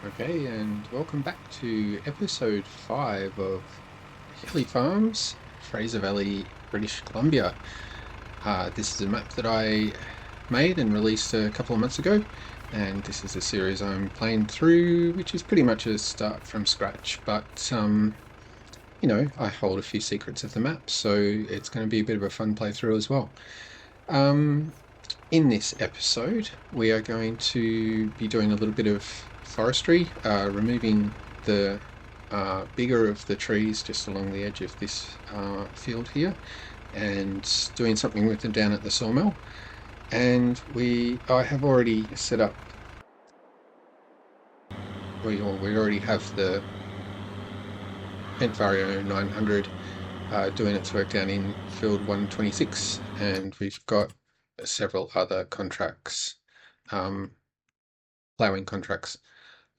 Okay, and welcome back to episode 5 of Hilly Farms, Fraser Valley, British Columbia. This is a map that I made and released a couple of months ago, and this is a series I'm playing through, which is pretty much a start from scratch, but I hold a few secrets of the map, so it's going to be a bit of a fun playthrough as well. In this episode, we are going to be doing a little bit of forestry, removing the bigger of the trees just along the edge of this field here, and doing something with them down at the sawmill. And I have already set up, we already have the Vario 900 doing its work down in field 126, and we've got several other contracts, plowing contracts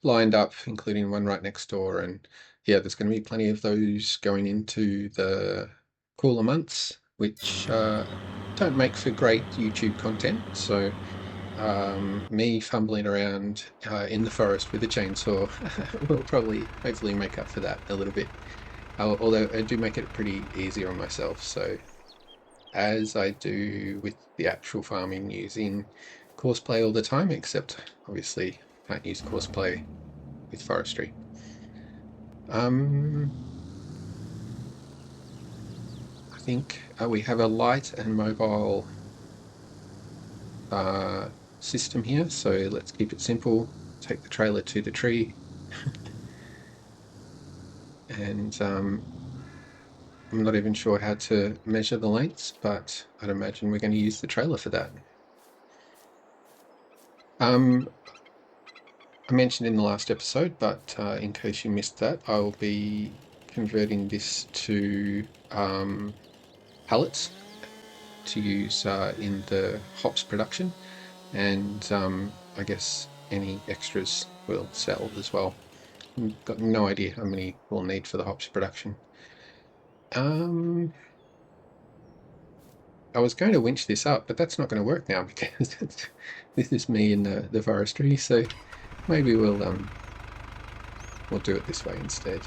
lined up, including one right next door. And yeah, there's going to be plenty of those going into the cooler months, which don't make for great YouTube content. So me fumbling around in the forest with a chainsaw will probably, hopefully, make up for that a little bit. Although I do make it pretty easy on myself. So as I do with the actual farming using courseplay all the time, except obviously can't use courseplay with forestry. I think we have a light and mobile system here, so let's keep it simple. Take the trailer to the tree, and I'm not even sure how to measure the lengths, but I'd imagine we're going to use the trailer for that. I mentioned in the last episode, but in case you missed that, I will be converting this to pallets to use in the hops production, and I guess any extras will sell as well. Got no idea how many we'll need for the hops production. I was going to winch this up, but that's not going to work now because this is me in the forestry, so maybe we'll do it this way instead.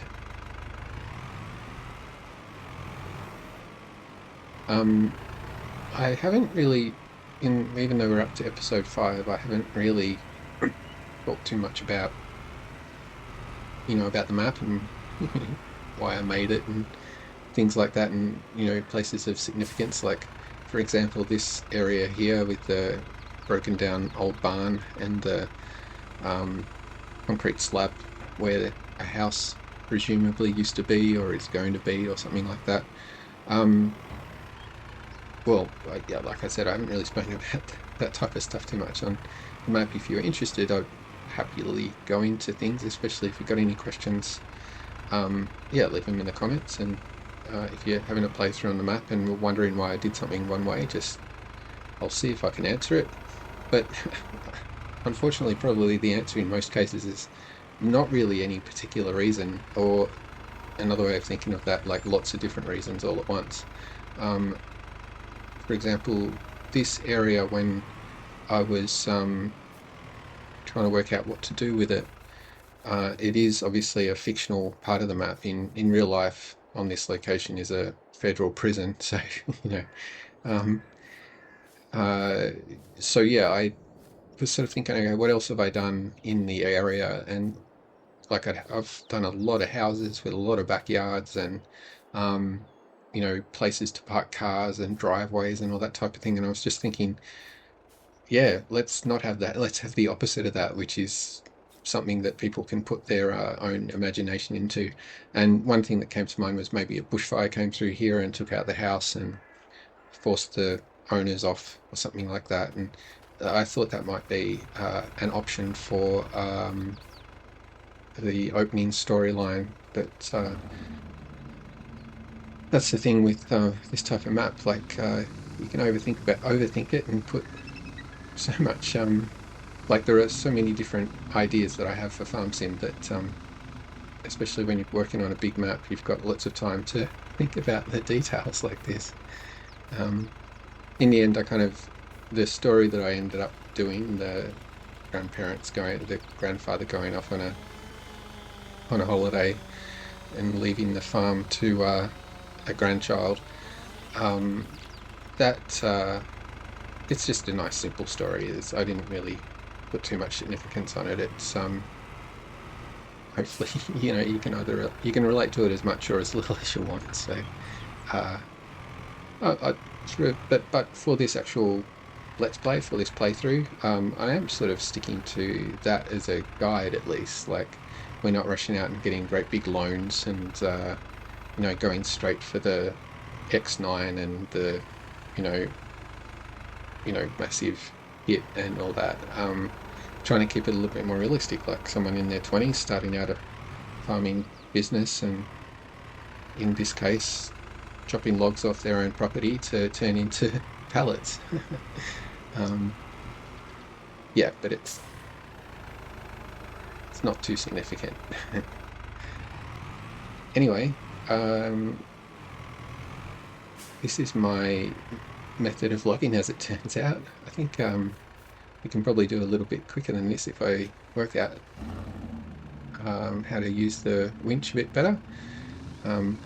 I haven't really, even though we're up to episode 5, I haven't really talked too much about about the map and why I made it and things like that, and places of significance, like for example this area here with the broken down old barn and the concrete slab where a house presumably used to be or is going to be or something like that. Well, yeah, like I said, I haven't really spoken about that type of stuff too much on the map. If you're interested, I'd happily go into things, especially if you've got any questions. Yeah, leave them in the comments, and if you're having a playthrough on the map and were wondering why I did something one way, I'll see if I can answer it. But unfortunately, probably the answer in most cases is not really any particular reason, or another way of thinking of that, like lots of different reasons all at once. For example, this area, when I was trying to work out what to do with it, it is obviously a fictional part of the map. In real life, on this location is a federal prison, so so yeah, I was sort of thinking, okay, what else have I done in the area? And like I've done a lot of houses with a lot of backyards and places to park cars and driveways and all that type of thing. And I was just thinking, yeah, let's not have that. Let's have the opposite of that, which is something that people can put their own imagination into. And one thing that came to mind was maybe a bushfire came through here and took out the house and forced the owners off or something like that. And I thought that might be an option for the opening storyline that That's the thing with this type of map. Like you can overthink it and put so much. Like there are so many different ideas that I have for farm sim that, especially when you're working on a big map, you've got lots of time to think about the details like this. Um, in the end, the story that I ended up doing, the grandfather going off on a holiday and leaving the farm to a grandchild. Um, that it's just a nice, simple story. I didn't really put too much significance on it. It's hopefully you can relate to it as much or as little as you want. So uh, but for this actual let's play, for this playthrough, I am sort of sticking to that as a guide at least. Like we're not rushing out and getting great big loans and going straight for the X9 and the you know massive hit and all that. Trying to keep it a little bit more realistic, like someone in their 20s starting out a farming business, and in this case, chopping logs off their own property to turn into pallets. um, yeah, but it's not too significant. Anyway, this is my method of logging as it turns out. I think we can probably do a little bit quicker than this if I work out how to use the winch a bit better.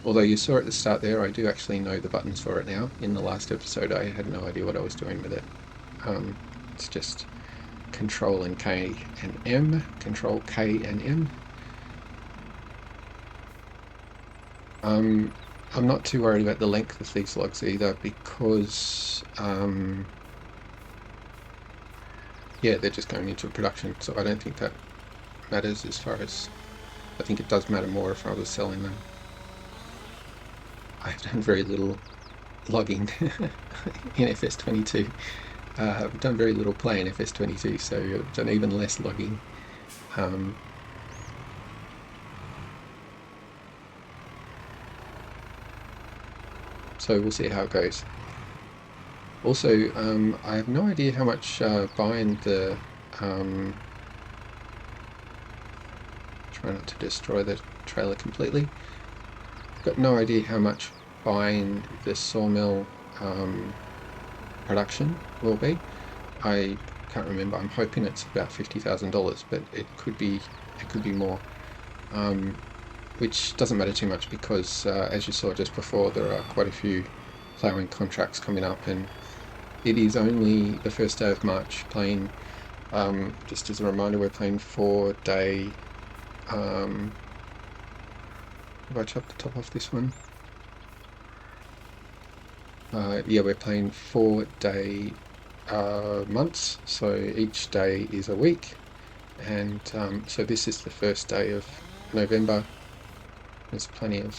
Although you saw at the start there, I do actually know the buttons for it now. In the last episode, I had no idea what I was doing with it. It's just Control and K and M, Control K and M. I'm not too worried about the length of these logs either because, yeah, they're just going into production, so I don't think that matters as far as, I think it does matter more if I was selling them. I've done very little logging in FS22. I've done very little play in FS22, so I've done even less logging. So we'll see how it goes. Also, I have no idea how much buying the try not to destroy the trailer completely. Got no idea how much buying the sawmill production will be. I can't remember. I'm hoping it's about $50,000, but it could be more. Which doesn't matter too much because, as you saw just before, there are quite a few plowing contracts coming up, and it is only the first day of March. Playing, just as a reminder, we're playing 4-day. Have I chopped the top off this one? Yeah, we're playing 4-day months, so each day is a week, and so this is the first day of November. There's plenty of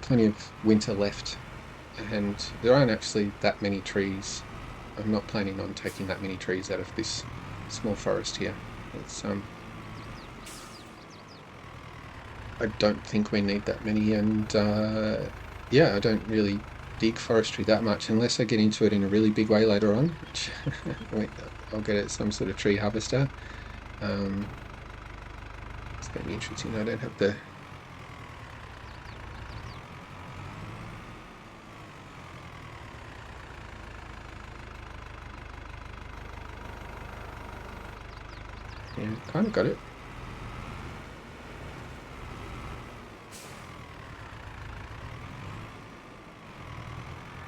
plenty of winter left, and there aren't actually that many trees. I'm not planning on taking that many trees out of this small forest here. It's I don't think we need that many, and yeah, I don't really dig forestry that much unless I get into it in a really big way later on, which I'll get at some sort of tree harvester. It's going to be interesting. I don't have the yeah, kind of got it.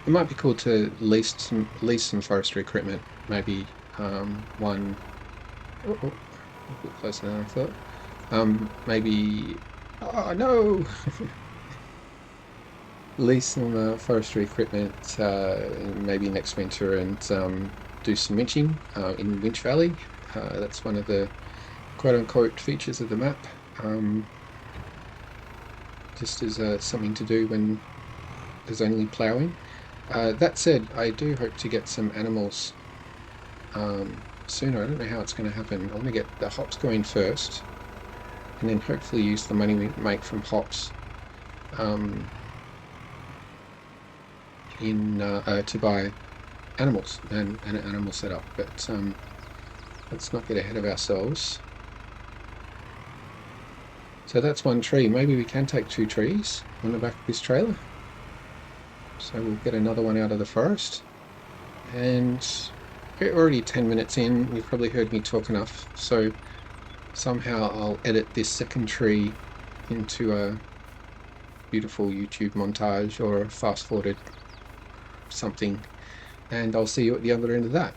It might be cool to lease some forestry equipment. Maybe one. Oh, a bit closer than I thought. Maybe. Oh no! Lease some forestry equipment maybe next winter and do some winching in Winch Valley. That's one of the quote-unquote features of the map. Just as something to do when there's only ploughing. That said, I do hope to get some animals sooner. I don't know how it's going to happen. I want to get the hops going first, and then hopefully use the money we make from hops in to buy animals and an animal setup. But let's not get ahead of ourselves. So that's one tree. Maybe we can take 2 trees on the back of this trailer. So we'll get another one out of the forest. And we're already 10 minutes in. You've probably heard me talk enough. So somehow I'll edit this second tree into a beautiful YouTube montage or a fast-forwarded something. And I'll see you at the other end of that.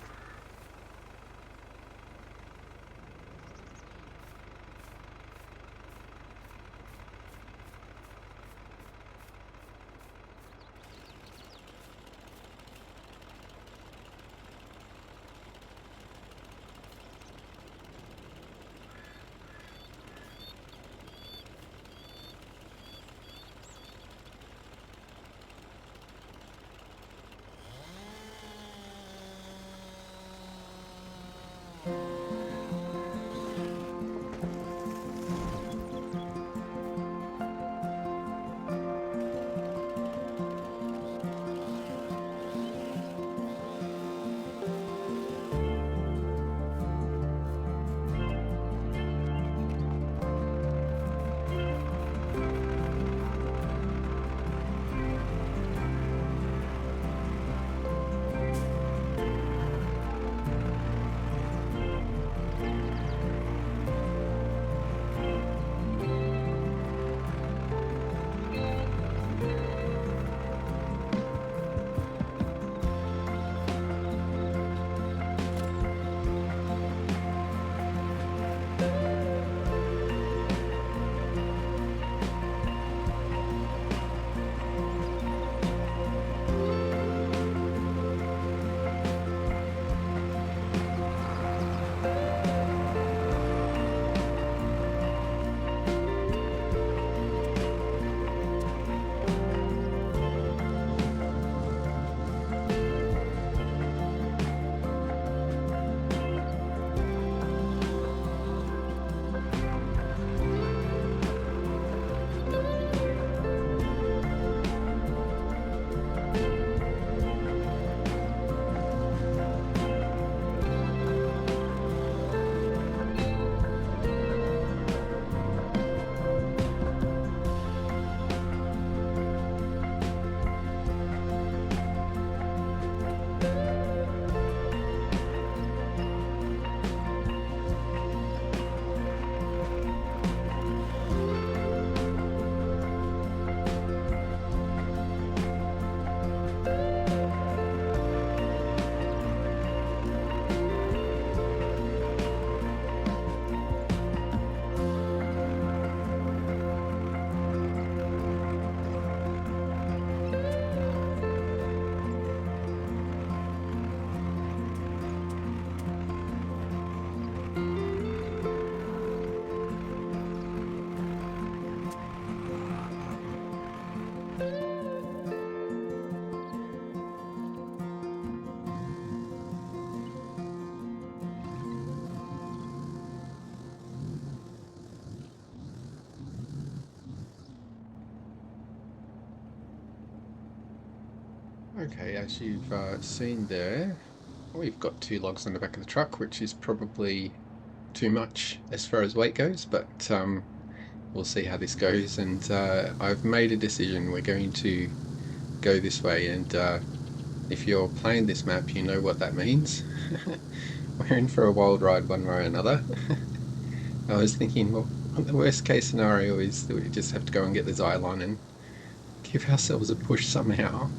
Okay, as you've seen there, we've got 2 logs on the back of the truck, which is probably too much as far as weight goes, but we'll see how this goes. And I've made a decision. We're going to go this way, and if you're playing this map, you know what that means. We're in for a wild ride one way or another. I was thinking, well, the worst case scenario is that we just have to go and get the Xylon and give ourselves a push somehow.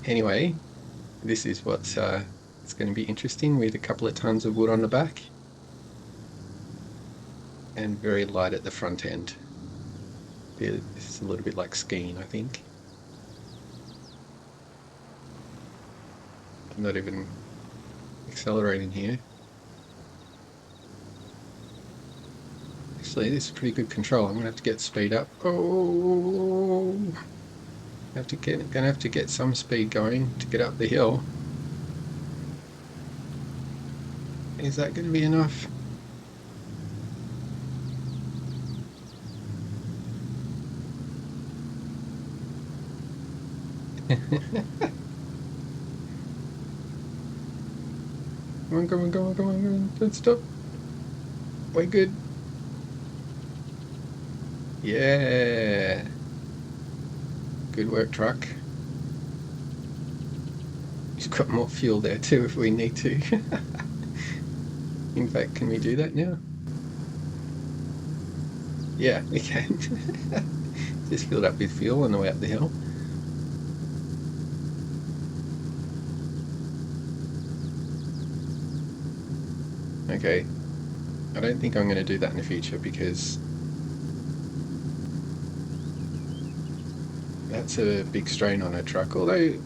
Anyway, this is what's it's going to be interesting, with a couple of tons of wood on the back and very light at the front end. This is a little bit like skiing, I think. I'm not even accelerating here. Actually, this is pretty good control. I'm gonna have to get speed up. Oh, gonna have to get some speed going to get up the hill. Is that going to be enough? Come on, come on, come on, come on, come on. Don't stop. We're good. Yeah. Good work, truck. We've got more fuel there too if we need to. In fact, can we do that now? Yeah, we can. Just filled up with fuel on the way up the hill. Okay, I don't think I'm going to do that in the future because that's a big strain on a truck. Although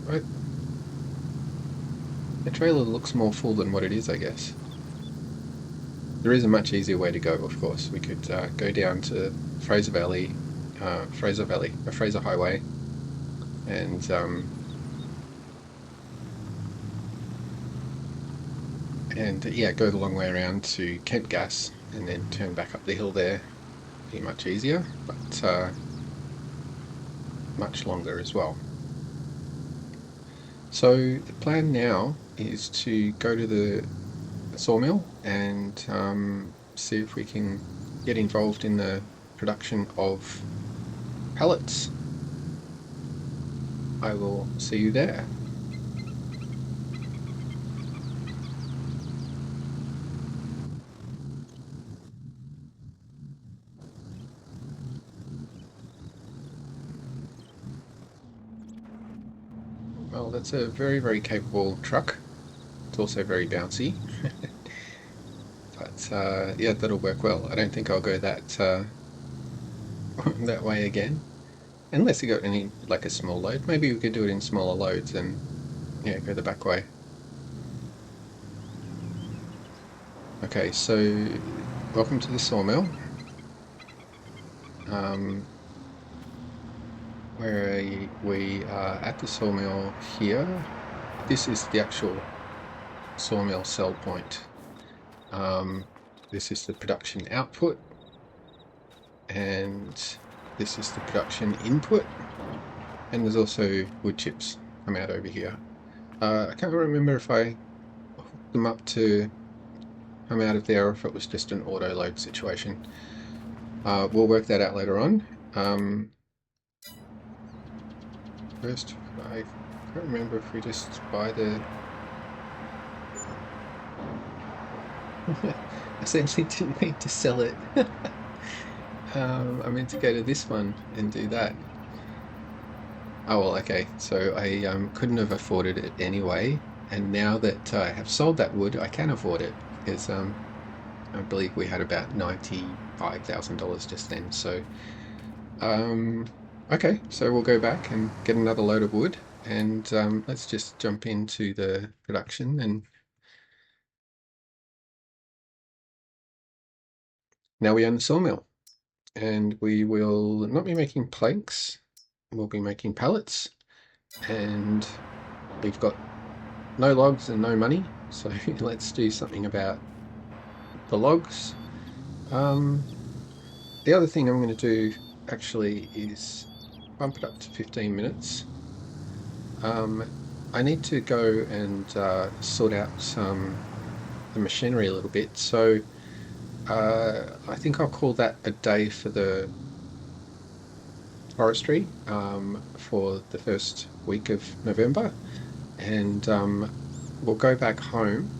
the trailer looks more full than what it is, I guess. There is a much easier way to go, of course. We could go down to Fraser Valley, Fraser Highway, and yeah, go the long way around to Kent Gas and then turn back up the hill there. Be much easier, but much longer as well. So the plan now is to go to the sawmill and see if we can get involved in the production of pallets. I will see you there. Well, that's a very, very capable truck. It's also very bouncy, but yeah, that'll work well. I don't think I'll go that that way again, unless you got any like a small load. Maybe we could do it in smaller loads and yeah, go the back way. Okay, so welcome to the sawmill. Um, where we are at the sawmill here. This is the actual sawmill sell point. This is the production output, and this is the production input, and there's also wood chips come out over here. I can't remember if I hooked them up to come out of there or if it was just an auto load situation. We'll work that out later on. First, I can't remember if we just buy the... Essentially didn't need to sell it. I meant to go to this one and do that. Oh well, okay. So I couldn't have afforded it anyway, and now that I have sold that wood, I can afford it because I believe we had about $95,000 just then. So okay, so we'll go back and get another load of wood, and let's just jump into the production. And now we own the sawmill, and we will not be making planks. We'll be making pallets, and we've got no logs and no money, so let's do something about the logs. The other thing I'm going to do actually is bump it up to 15 minutes. I need to go and sort out the machinery a little bit, so I think I'll call that a day for the forestry for the first week of November, and we'll go back home,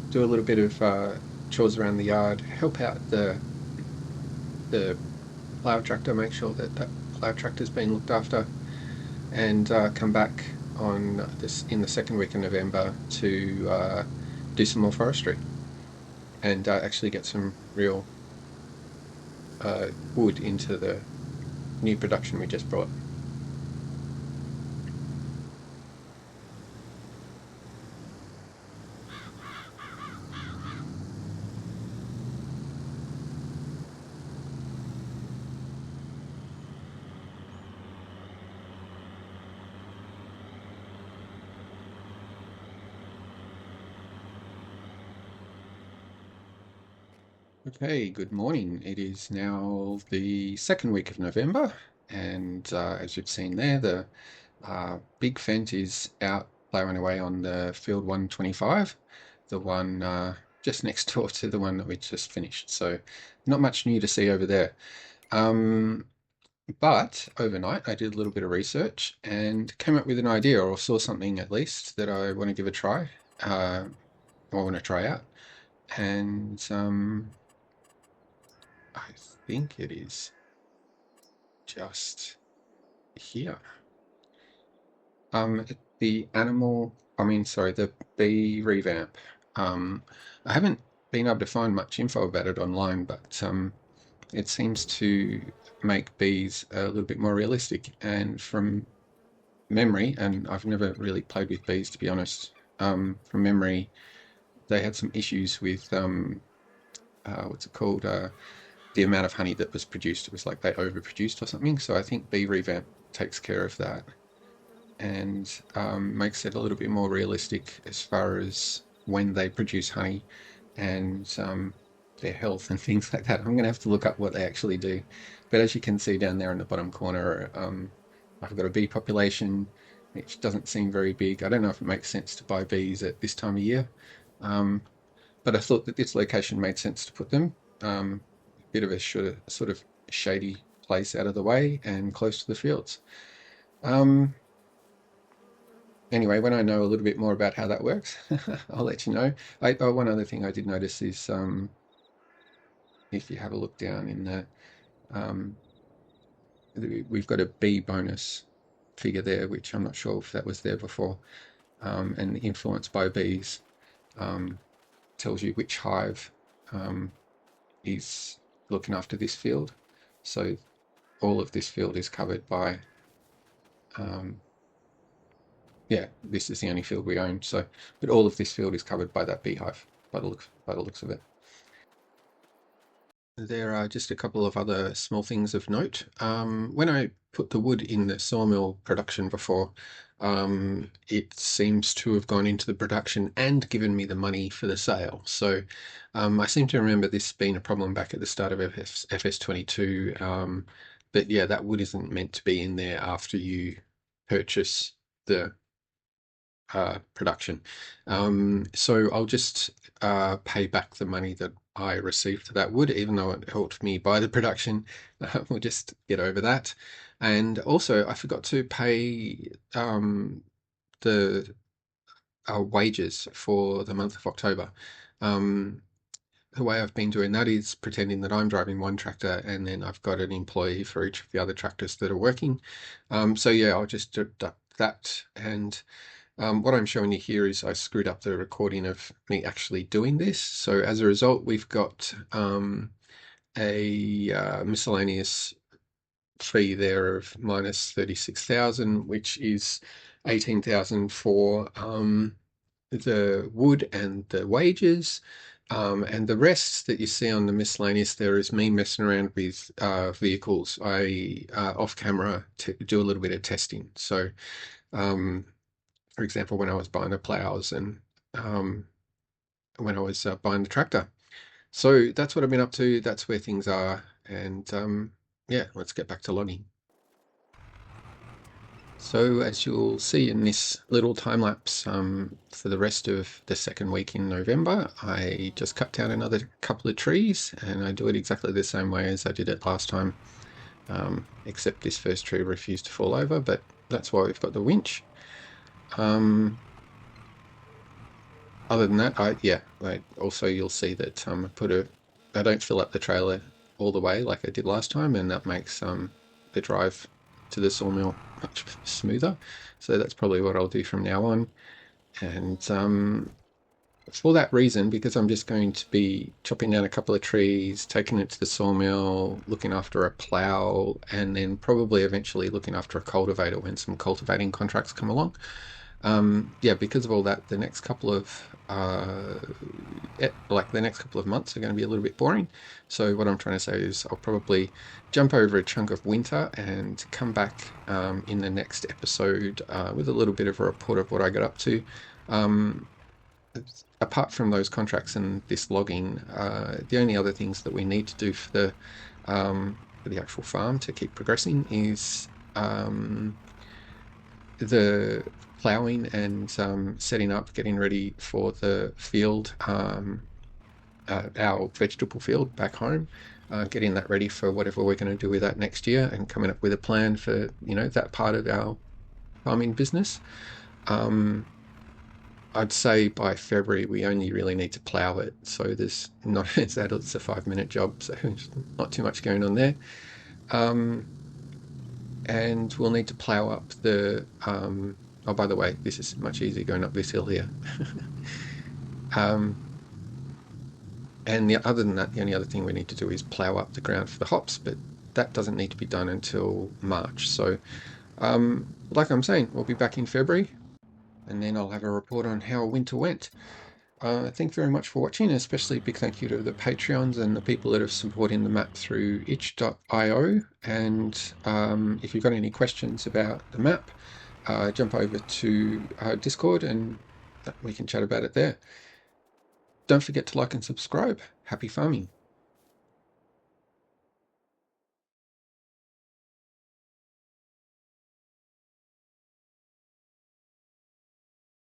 do a little bit of chores around the yard, help out the plough tractor, make sure that that plough tractor's been looked after, and come back on this in the second week of November to do some more forestry and actually get some real wood into the new production we just brought. Okay, good morning. It is now the second week of November, and as you've seen there, the Big Fent is out plowing away on the field 125, the one just next door to the one that we just finished. So not much new to see over there. Um, but overnight, I did a little bit of research and came up with an idea, or saw something at least that I want to give a try. I want to try out, and I think it is just here. Um, the sorry, the bee revamp. Um, I haven't been able to find much info about it online, but it seems to make bees a little bit more realistic. And from memory, and I've never really played with bees to be honest, from memory, they had some issues with what's it called? The amount of honey that was produced. It was like they overproduced or something. So I think bee revamp takes care of that and makes it a little bit more realistic as far as when they produce honey and their health and things like that. I'm going to have to look up what they actually do. But as you can see down there in the bottom corner, I've got a bee population which doesn't seem very big. I don't know if it makes sense to buy bees at this time of year, um, but I thought that this location made sense to put them. A bit of a sort of shady place out of the way and close to the fields. Um, Anyway, when I know a little bit more about how that works, I'll let you know. One other thing I did notice is if you have a look down in um, we've got a bee bonus figure there, which I'm not sure if that was there before, and influenced by bees um, tells you which hive um, is looking after this field. So all of this field is covered by um, yeah, this is the only field we own. So, but all of this field is covered by that beehive by the looks of it. There are just a couple of other small things of note. When I put the wood in the sawmill production before, it seems to have gone into the production and given me the money for the sale. So I seem to remember this being a problem back at the start of FS22. But yeah, that wood isn't meant to be in there after you purchase the production. So I'll just pay back the money that I received for that wood, even though it helped me buy the production. We'll just get over that. And also, I forgot to pay the wages for the month of October. Um, the way I've been doing that is pretending that I'm driving one tractor and then I've got an employee for each of the other tractors that are working. So yeah, I'll just deduct that and what I'm showing you here is I screwed up the recording of me actually doing this. So as a result, we've got a miscellaneous fee there of minus 36,000, which is 18,000 for the wood and the wages. And the rest that you see on the miscellaneous there is me messing around with vehicles. I off camera do a little bit of testing. So um, for example, when I was buying the plows and um, when I was buying the tractor. So that's what I've been up to. That's where things are. And yeah, let's get back to logging. So as you'll see in this little time lapse for the rest of the second week in November, I just cut down another couple of trees and I do it exactly the same way as I did it last time, except this first tree refused to fall over, but that's why we've got the winch. Other than that, also you'll see that I don't fill up the trailer all the way like I did last time, and that makes the drive to the sawmill much smoother. So that's probably what I'll do from now on. And for that reason, because I'm just going to be chopping down a couple of trees, taking it to the sawmill, looking after a plow, and then probably eventually looking after a cultivator when some cultivating contracts come along. Yeah, because of all that, the next couple of the next couple of months are going to be a little bit boring. So what I'm trying to say is I'll probably jump over a chunk of winter and come back in the next episode with a little bit of a report of what I got up to. Um, Apart from those contracts and this logging, the only other things that we need to do for the actual farm to keep progressing is the plowing and setting up, getting ready for the field, our vegetable field back home, getting that ready for whatever we're going to do with that next year, and coming up with a plan for that part of our farming business. Um, I'd say by February we only really need to plow it, so there's not it's a 5 minute job, so there's not too much going on there. Um, and we'll need to plow up the. Oh, by the way, this is much easier going up this hill here. um, and other than that, the only other thing we need to do is plow up the ground for the hops, but that doesn't need to be done until March. So, like I'm saying, we'll be back in February, and then I'll have a report on how winter went. Thank you very much for watching, especially a big thank you to the Patreons and the people that are supporting the map through itch.io. And if you've got any questions about the map, jump over to Discord and we can chat about it there. Don't forget to like and subscribe. Happy farming.